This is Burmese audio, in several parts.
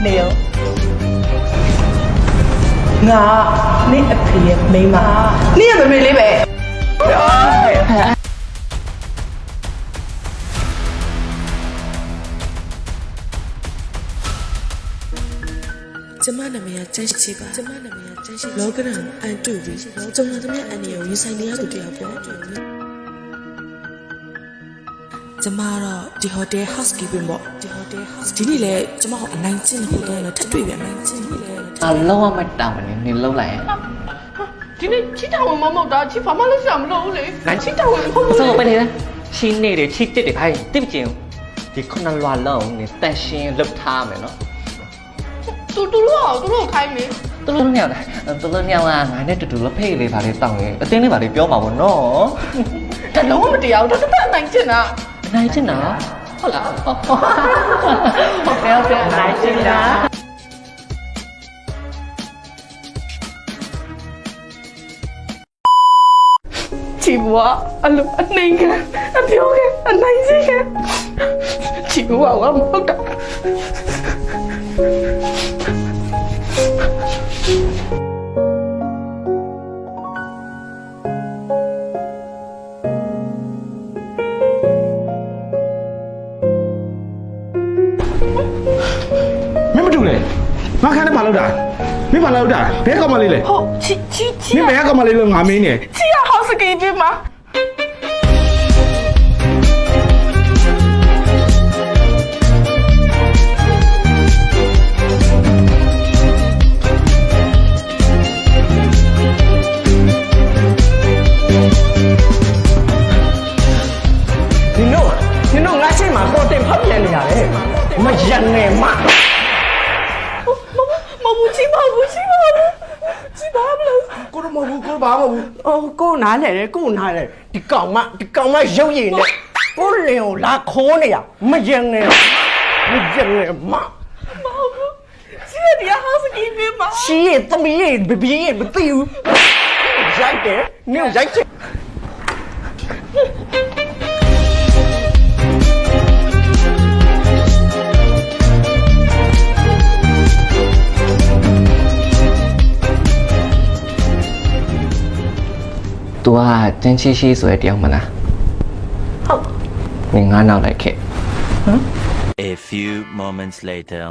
နေရောငါနေအဖေရဲ့မိန်းမနေရမမေလေးပဲကျမနာမည်ကကျန်းရှိပါကျမနာမည်ကကျန်းရှိလောကရန်အန်တူပြီးကျုံလာသမျှအန်ဒီကိုရင်ဆိုင်နေရသူတယောက်ပေါ့ကျမတော့ဒီ hotel housekeeping ပေါ့ဒီ hotel house ဒီနေ့လေကျမဟောအနိုင်ကျင့်ဖို့တော့ထပ်တွေ့ပြန်နိုင်ကျင့်လေလုံးဝမတောင်းနဲ့နင်လုံးလိုက်ရင်ဒီနေ့ချီတောင်ဝင်မမဟုတ်တာချီဘာမှလုပ်စရာမလိုဘူးလေငါချီတောင်ဝင်ဖို့ဆိုတော့ပဲလေရှင်းနေတယ်ချစ်တက်တယ်ခိုင်းတိပကျင်ဒီခုနလွာလုံးနေတန်ရှင်းလှုပ်ထားမယ်နော်သူတို့ခိုင်းမယ်သူတို့ညောင်းတယ်သူတို့ညောင်းကငါနဲ့တူတူလဖိတ်လေးပါလေးတောင်းရင်အတင်းလေးပါလေးပြောပါဘောနော်ဒါလုံးဝမတရားဘူးတော်တော်နိုင်ချင်တာနိုင်ချင်တာဟုတ်လားဟုတ်တယ်နိုင်ချင်တာချီဘွားအလိုအနိုင်ကအပြောခဲ့အနိုင်စီခဲ့ချီဘွားကမဟုတ်တာမင်းမတူလေငါခန်းထဲမှာလောက်တာမင်းမလောက်တာဘဲကောင်မလေးလေဟုတ်ချီမင်းဘဲကောင်မလေးလို့ငါမင်းနေချီရ housekeeping မှာ你弄俺谁嘛？我对旁边的嘞，没人哎妈！မဘူးချီပါဘူးချီပါမလို့ကိုတော့မဟုတ်ဘူးကိုဘာမဟုတ်ဘူး哦，过哪来的？过哪来？你讲嘛有人呢？过来哦，拉可呢呀？没人哎，没人哎妈！မဟုတ်ဘူးချီရဒီ housekeeping မှာ是怎么也不对哟？ရိုက်တယ်နင်ရိုက်ချင်သူကတန်းချီရှိဆိုတဲ့တယောက်မလားဟုတ်နင်ငါနောက်လိုက်ခဲ့ဟမ် A few moments later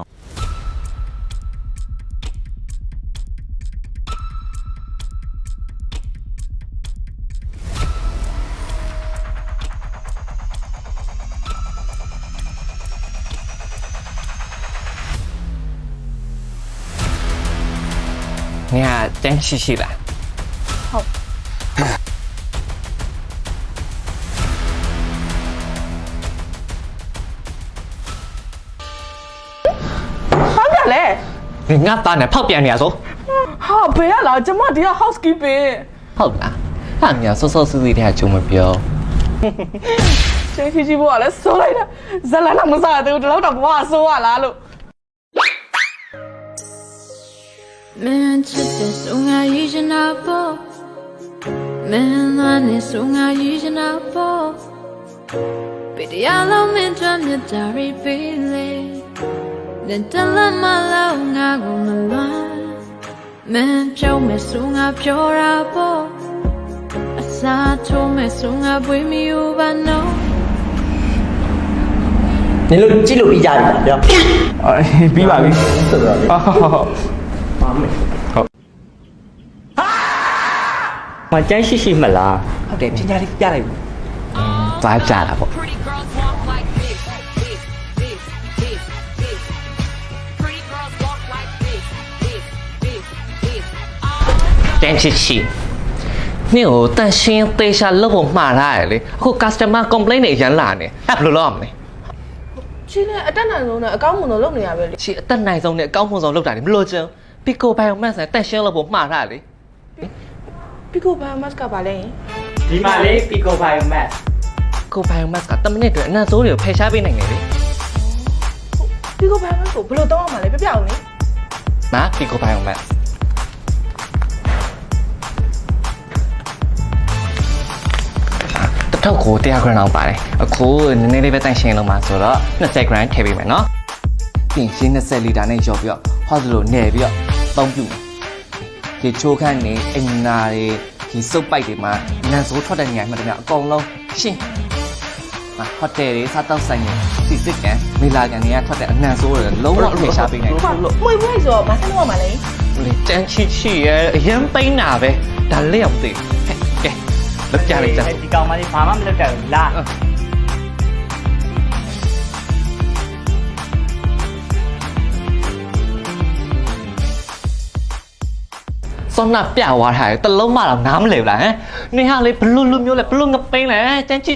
နင်ကတန်းချီရှိလားဟုတ်လေ你ငါသားနဲ့ဖောက်ပြန်နေရဆိုဟာဘယ်ရလားကျမဒီက housekeeping ဟုတ်လားဟာငါစောစောစီးစီးတည်းကကြုံမပြောချင်းချီဘွားလည်းစိုးလိုက်တာဇလန်တော့မစားသေးဘူးဒီလောက်တော့ဘွားစိုးရလားလို့မင်းချစ်တဲ့ဆုံငါရည်ချင်တာပေါ့မင်းသားနဲ့ဆုံငါရည်ချင်တာပေါ့ပေတရားလုံးမင်းတို့မြတ်တာရီပေးလေthen tell them I love nga go ma man chow me so nga pyo ra po asa cho me so nga bwi mi u ba no နင်တို့ကြည့်လို့ပြီးကြပြီလားပြောပြီးပါပြီဆိုတော့လေပါမယ်ဟုတ်မကျန်းရှိမလားဟုတ်တယ်ပညာလေးပြလိုက်ဘူးသွားကြတာပေါ့တန်းချီရှိနင်ကိုတန်ရှင်းသေးရှာလုပ်ဖို့မှားထားတယ်လေအခု customer complaint တွေရန်လာနေအဲ့ဘယ်လိုလုပ်ရမလဲချင်းနဲ့အတက်နိုင်ဆုံးနဲ့အကောင်းမွန်ဆုံးလုပ်နေရပဲလေချီအသက်နိုင်ဆုံးနဲ့အကောင်းမွန်ဆုံးလုပ်တာလေမလို့ချင်ပီကိုဘိုင်ယိုမတ်နဲ့တန်ရှင်းလုပ်ဖို့မှားထားတယ်လေပီကိုဘိုင်ယိုမတ်ကပါလဲဒီမှာလေပီကိုဘိုင်ယိုမတ်ကိုဘိုင်ယိုမတ်က10မိနစ်အတွင်းအနံ့ဆိုးတွေကိုဖယ်ရှားပေးနိုင်တယ်လေပီကိုဘိုင်ယိုမတ်ကိုဘယ်လိုတောင်းရမှာလဲပြပြအောင်လေနာပီကိုဘိုင်ယိုမတ်ထုတ်ကို100 gram လောက်ပါတယ်အခုနည်းနည်းလေးပဲတန့်ရှင်းလုံးပါဆိုတော့20 gram ထည့်ပေးမယ်နော် ပြင်ရှင်း20လီတာနဲ့ရောပြီးတော့ဟောသလိုနယ်ပြီးတော့သုံးပြမယ်ဒီချိုးခန့်နေအင်နာတွေဒီစုပ်ပိုက်တွေမှာနန်ဆိုးထွက်တဲ့နေရာမှတည်းကအကုန်လုံးရှင်းဟိုတယ်တွေစားတောက်ဆိုင်တွေစီစစ်ကန်မေလာကန်တွေကထွက်တဲ့အနံဆိုးတွေလုံးဝအထင်ရှားပေးနိုင်တယ် မွေမွေဆိုတော့မဆင်းတော့မှာလေ လေတန်းချီရဲ့အရင်ပိန်းတာပဲဒါလက်ရောက်သေးဟဲ့ကဲလောက်ကြလိုက်ကြ ဒီကောင်မလေးဘာမှမလုပ်ကြဘူးလား စောနာပြသွားတာတလုံးမတော့နားမလဲဘူးလားဟမ်နင်ဟာလေဘလူးလူမျိုးလဲဘလူးငပိန်းလဲတန်းချီ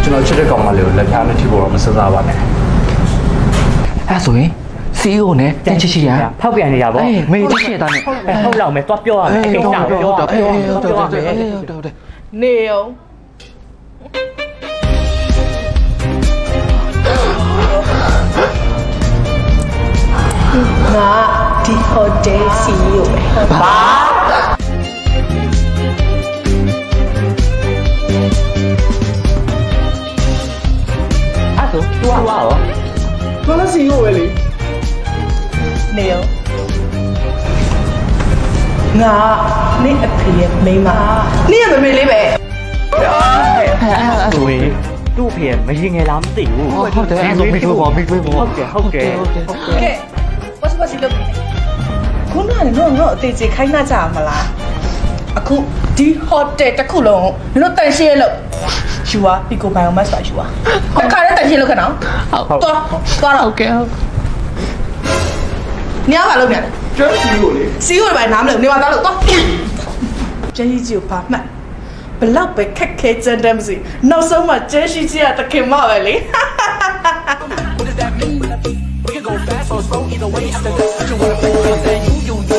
ကျွန်တော်ချစ်တဲ့ကောင်မလေးကိုလက်ဖြားနဲ့ထိဖို့တော့မစစားပါနဲ့ အဲ့ဆိုရင် CEO နဲ့တန်းချီရ ဖောက်ပြန်နေရပါ အေးမေတိချက်သားနဲ့ ဟုတ်လောက်မယ်သွားပြောရမယ်အိမ်ကြောင်ပြောရမယ် ဟုတ်တယ် နေအောင် ငါဒီဟိုတယ် CEO ပဲဘာ အဲ့ဆို तू ရော ဘာလဲ CEO ပဲလေ နေအောင်ငါနေအဖေရဲ့မိန်းမနေရမမေလေးပဲ သူ့သူ့ဖေမရင်ငယ်လားမသိဘူး ဟုတ်တယ်အဲ့ဆိုမိတွေ့ပေါ့မိတွေ့ပေါ့ ဟုတ်တယ် ကဲပတ်စလုပ်နေခုနကတော့အသေးစိတ်ခိုင်းနာကြမလားအခုဒီဟိုတယ်တစ်ခုလုံးလို့တန်ရှင်းလို့ယူပါပီကိုဘိုင်ယိုမတ်ပါယူပါတခါတည်းတန်ရှင်းလို့ခဏဟုတ်တော့ဟုတ်ကဲ့နေရပါလို့ပြန် ကျွန်တော် CEO လေ စီးဝင်ပါနားမလို့နေပါသားလို့တော့ကျန်းကြီးကြီးကိုပါမှတ်ဘလောက်ပဲခက်ခဲကြမ်းတမ်းစီနောက်ဆုံးမှကျန်းရှိကြီးရတခင်မပဲလေ We can go fast or slow, either way. After this, what you wanna play? Then you